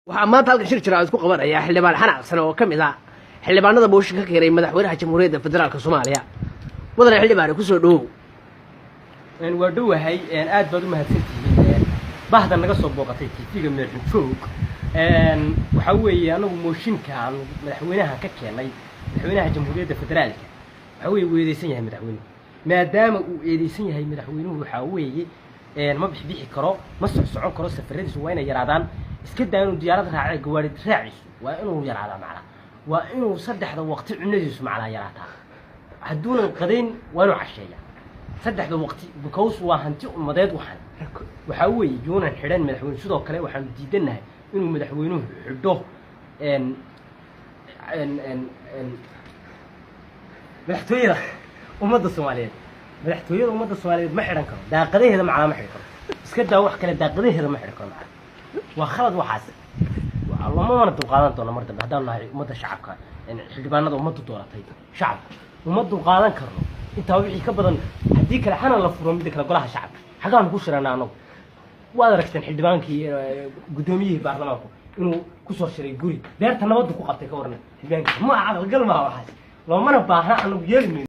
waxaa maanta halkan shir jira isku qabanaya xildhibaan xanaaqsan oo ka mid ah xildhibaanada booshin ka keenay madaxweynaha jamhuuriyadda federaalka Soomaaliya wadana xildhibaan ku soo dhawow waa dhawahay aad baad u mahadsantihiin bahdan naga soo booqatay TV-ga Meerxin Joog waxa weeye anagu mooshinkan madaxweynaha ka keenay madaxweynaha jamhuuriyadda federaalka waxa weeye weedeysan yahay madaxweynuhu maadaama uu eedeysan yahay madaxweynuhu waxa weeye ma bixi karo ma socon karo safaradiisu waa inay yaraadaan iska daa inuu diyaarad raacay gawaari raaciisu waa inuu yaraadaa macna waa inuu saddexda waqti cunadiisu macna yaraataa haduuna qadayn waa inuu casheeyaa saddexda waqti because waa hanti ummadeed waxa weeye joonan xidhan madaxweyne sidoo kale waxaan diidanahay inuu madaxweynuhu xidho madaxtooyada ummadda Soomaaliyeed ma xidhan karo daaqadaheeda macna ma xidhan karo iska daa wax kale daaqadaheeda ma xidhan karo macna waa khalad waxaas lama dulqaadan doono mar dambe haddaan nahay ummadda shacabka xildhibaanada ummadda dooratay shacabka uma dulqaadan karno intaa wixii ka badan haddii kale xana la furo mid kale golaha shacabka xagaan ku shirana anagu waad aragteen xildhibaankii gudoomiyihii baarlamaanku inuu ku soo shiray guri beerta nabadda ku qabtay ka warna xildhibaanka ma cadal gal ma waxaas loomana baahna anagu yeelmin